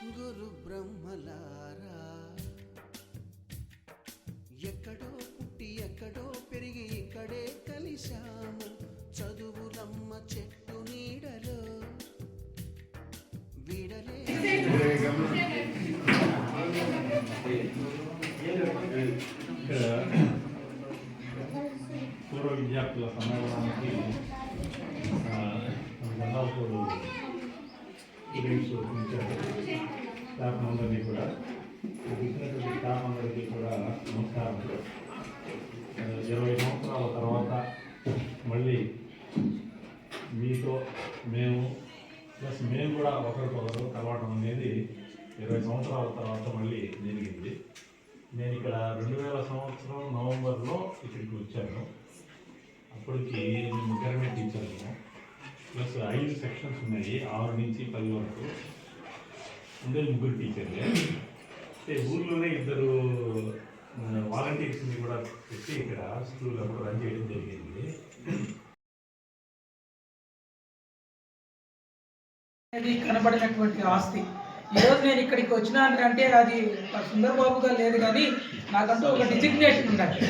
గురు బ్రహ్మలారా ఎక్కడో పుట్టి ఎక్కడో పెరిగి ఇక్కడే కలిశాము చదువులమ్మ చెట్టు నీడలో వీడలే పూర్వ విద్యార్థుల సమ్మేళనానికి గంగాపూరు స్టాఫ్ అందరినీ కూడా ఇచ్చినటువంటి స్టాఫ్ అందరికీ కూడా నమస్కారం. 20 సంవత్సరాల తర్వాత మళ్ళీ మీతో మేము ప్లస్ మేము కూడా ఒకరికొకరు కలవడం అనేది 20 సంవత్సరాల తర్వాత మళ్ళీ జరిగింది. నేను ఇక్కడ 2000 సంవత్సరం నవంబర్లో ఇక్కడికి వచ్చాను. అప్పటికి ముగ్గురమే టీచర్లు ప్లస్ 5 సెక్షన్స్ ఉన్నాయి, 6 నుంచి 10 వరకు ఉండేది ముగ్గురు టీచర్లే. ఊర్లోనే 2 వాలంటీర్స్ని కూడా పెట్టి ఇక్కడ స్కూల్ అప్పుడు రన్ చేయడం జరిగింది. అది కనబడినటువంటి ఆస్తి. ఈరోజు నేను ఇక్కడికి వచ్చినానంటే అది సుందరబాబుగా లేదు, కానీ నాకంటూ ఒక డిజిగ్నేషన్ ఉండాలి.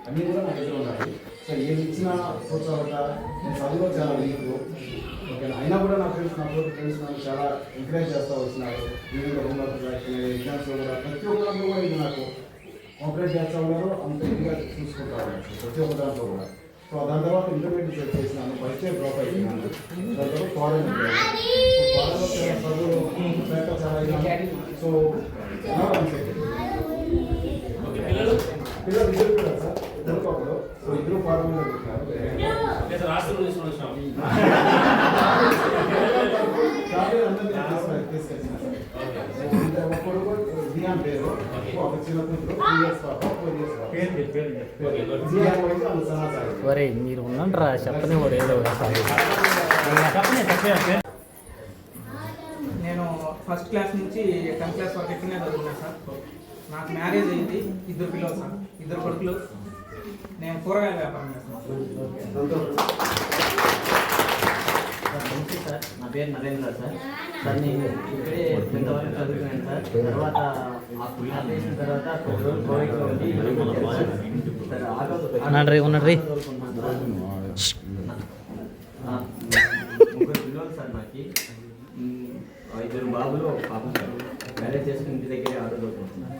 అన్నీ కూడా నా దగ్గర ఉన్నాయి. సో ఏది ఇచ్చినా కూర్చోవట నేను చదువులో చాలా వీక్. ఓకే, అయినా కూడా నా ఫ్రెండ్స్ నన్ను చాలా ఎంకరేజ్ చేస్తూ వచ్చినారు. ఈవెన్ హోంవర్క్ ఎగ్జామ్స్లో కూడా ప్రతి ఒక్కరిలో కూడా ఇది నాకు కోఆపరేట్ చేస్తూ ఉన్నారు, అంత ఇదిగా చూసుకుంటా ఉన్నారు ప్రతి ఒక్క దాంట్లో కూడా. సో దాని తర్వాత ఇంటర్మీడియట్ చేసినాను, ఫస్ట్ ఇయర్ డ్రాప్ అయిపోయినాను. దాని తర్వాత ఫారెన్ ఫారెన్లో చాలా చదువు చాలా అయినా. సో పిల్లలు ఇద్దరు కూడా సార్, ఇద్దరు ఒకరు. సో ఇద్దరు ఫారెన్ లో పెట్టినారు. ఒక్కడు జియాన్ పేరు, ఒక చిన్న కూతురు 3 years పాప, 4 years పాప. వరే మీరు ఉన్నారా చెప్పని వాడు ఏదో నేను ఫస్ట్ క్లాస్ నుంచి 10th క్లాస్ వరకు ఇక్కడనే చదువుకున్నాను సార్. నాకు మ్యారేజ్ అయింది, 2 పిల్లలు సార్, 2 కొడుకులు. నేను కూరగాయల వ్యాపారం చేస్తాను. సార్ నా పేరు నరేంద్ర సార్. సార్ నేను ఇక్కడే 10th వరకు చదువుకున్నాను సార్. తర్వాత చేసిన తర్వాత కొద్ది రోజులు కోవిడ్లో ఉండి ఉన్నాడు. 3 పిల్లలు సార్. నాకు 2 బాబులు, ఒక పాప సార్. మ్యారేజ్ చేసుకుని ఇంటి దగ్గరే ఆటో చదువుకుంటున్నాను.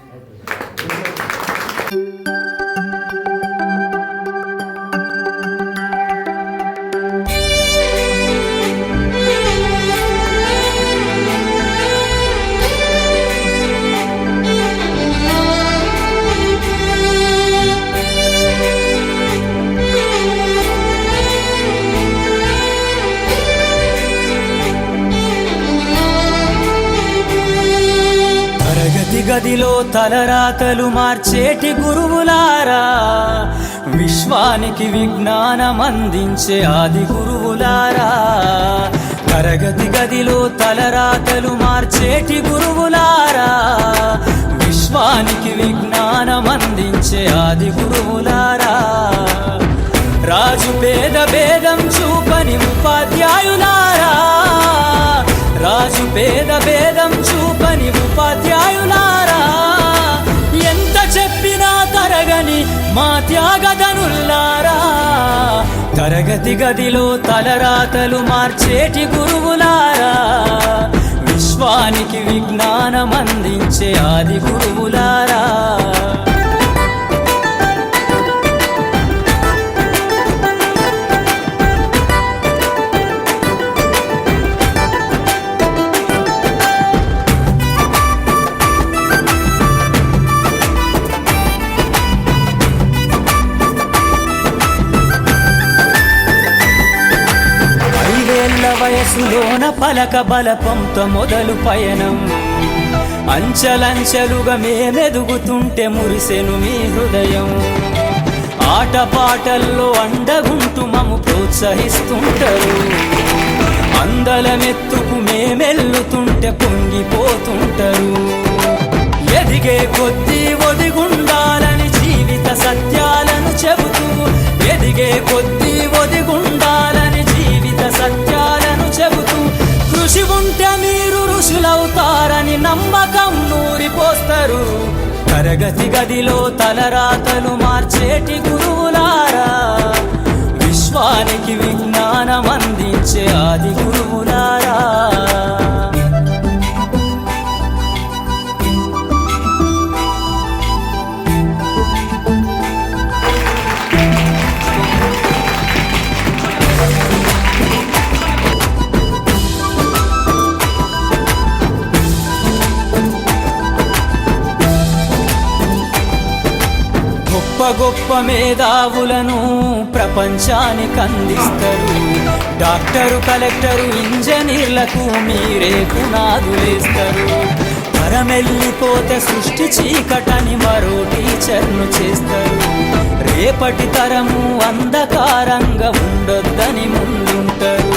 గదిలో తలరాతలు మార్చేటి గురువులారా, విశ్వానికి విజ్ఞానం అందించే ఆది గురువులారా. తరగతి గదిలో తలరాతలు మార్చేటి గురువులారా, విశ్వానికి విజ్ఞానం అందించే ఆది గురువులారా. రాజు పేద భేదం చూపని ఉపాధ్యాయులారా, రాజు పేద భేదం చూపని ఉపాధ్యాయులారా. ఎంత చెప్పినా తరగని మా త్యాగధనుల్లారా, తరగతి గదిలో తలరాతలు మార్చేటి గురువులారా, విశ్వానికి విజ్ఞానం అందించే ఆది గురువులారా. వయసులోన పలక బలపంతో మొదలు పయనం, అంచెలంచెలుగా మేమెదుగుతుంటే మురిసెను మీ హృదయం. ఆటపాటల్లో అండగుంటూ మము ప్రోత్సహిస్తుంటారు, అందలమెత్తుకు మేమెల్లుతుంటే పొంగిపోతుంటారు. ఎదిగే కొద్దీ ఒదిగుండాలని జీవిత సత్యాలను చెబుతూ, ఎదిగే కొద్దీ ఒదిగుండాలని జీవిత సత్యాలను చెబుతూ, కృషి ఉంటే మీరు ఋషుల నమ్మకం నూరిపోస్తారు. తరగతి గదిలో తలరాతలు మార్చేటి గురువులారా, విశ్వానికి విజ్ఞానం అందించే ఆది గురువులారా. గొప్ప గొప్ప మేధావులను ప్రపంచానికి అందిస్తారు. డాక్టరు, కలెక్టరు, ఇంజనీర్లకు మీరే పునాదులేస్తారు. తరమెల్లిపోతే సృష్టి చీకటని మరో టీచర్ను చేస్తారు. రేపటి తరము అంధకారంగా ఉండొద్దని ముందుంటారు.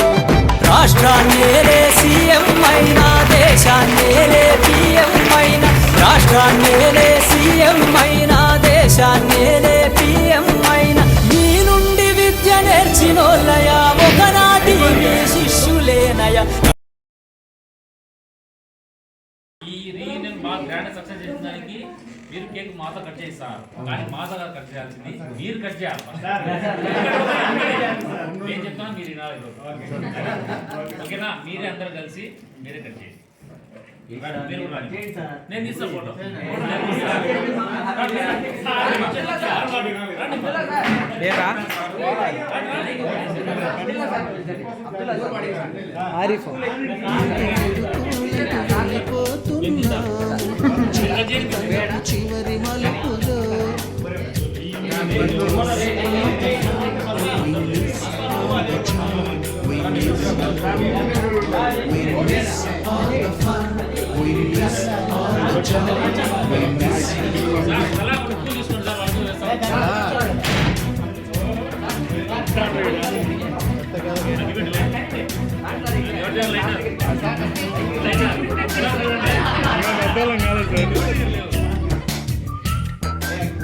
రాష్ట్రాన్నేలే సీఎం అయినా, దేశాన్నేలే పిఎం అయినా, రాష్ట్రాన్నేలే సీఎం అయినా, దేశాన్నేలే పిఎం అయినా, మీ నుండి విద్య నేర్చినోళ్ళయా, ఒకనాటి మీ శిష్యులేనయా. ఈ రీయూనియన్ బాగా గ్రాండ్ సక్సెస్ చేసేదానికి మీరు కేక్ మాతో కట్ చేస్తారు, కానీ మాతో కట్ చేయాల్సింది మీరు కట్ చేయాలి. నేను చెప్తాను, మీరు వినాలి. ఓకేనా? మీరే అందరూ కలిసి మీరే కట్ చేయండి. నేను తీస్తా ఫోటో. చివరి మలుపులో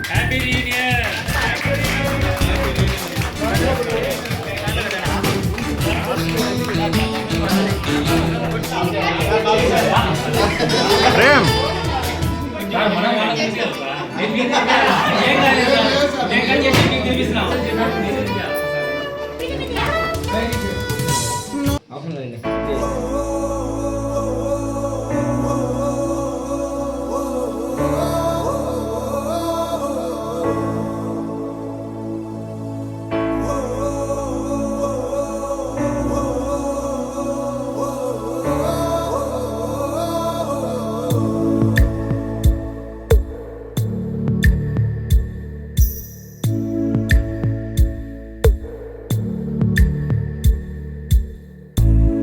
హ్యాపీ రీయూనియన్.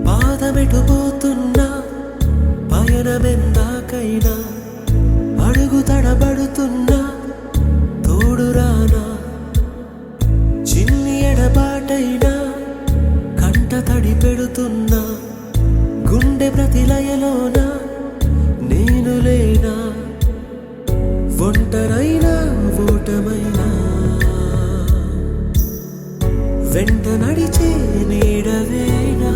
పాదమెటుపోతున్నా పయనమెందాకైనా, అడుగు తడబడుతున్నా తోడురానా, చిన్ని ఎడబాటైనా కంట తడి పెడుతున్నా, గుండె ప్రతిలయలోన నేను లేనా, ఒంటరైనా ఓటమైనా వెంట నడిచే నీడవేనా.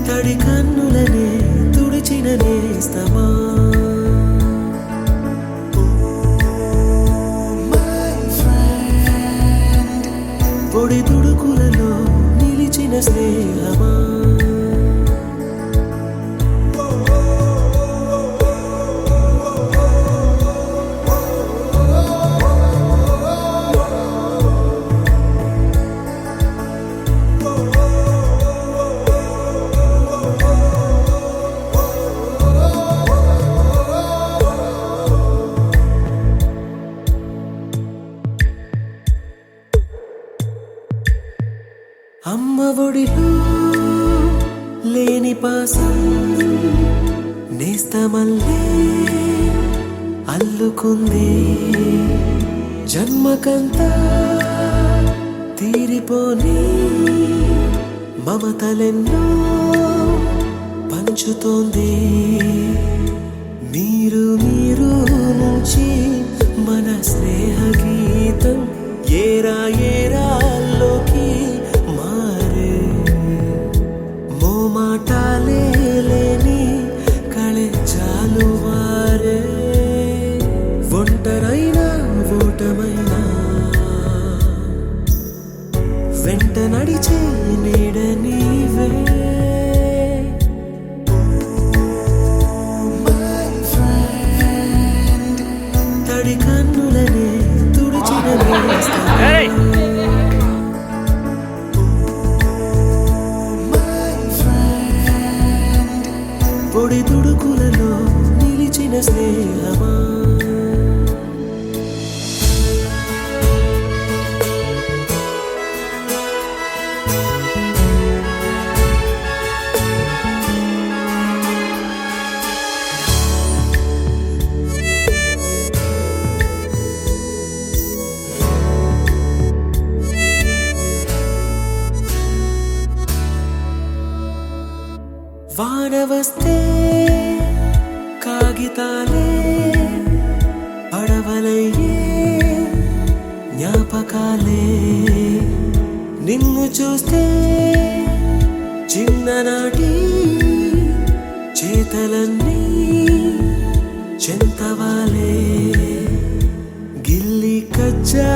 తడి కన్నులనే తుడిచిన నేస్తమా, పొడి తుడుకులలో నిలిచిన స్నేహమా. అమ్మ ఒడిలో లేని పాసం నేస్తమల్లే అల్లుకుంది, జన్మకంతా తీరిపోని మమతలెన్నో పంచుతోంది. మీరు మీరు నుంచి మన స్నేహ గీతం ఏరా ఏరాల్లోకి మారి వెంట నడిచే నీడ నీవే తడి కన్నులనే తుడిచిన నేస్తమా. పొడి తుడుకులలో నిలిచిన స్నేహమా. వాన వస్తే కాగితాలే పడవలయ్యే జ్ఞాపకాలే నిన్ను చూస్తే చిన్ననాటి చేతలన్నీ చెంతవాలే గిల్లి కజ్జా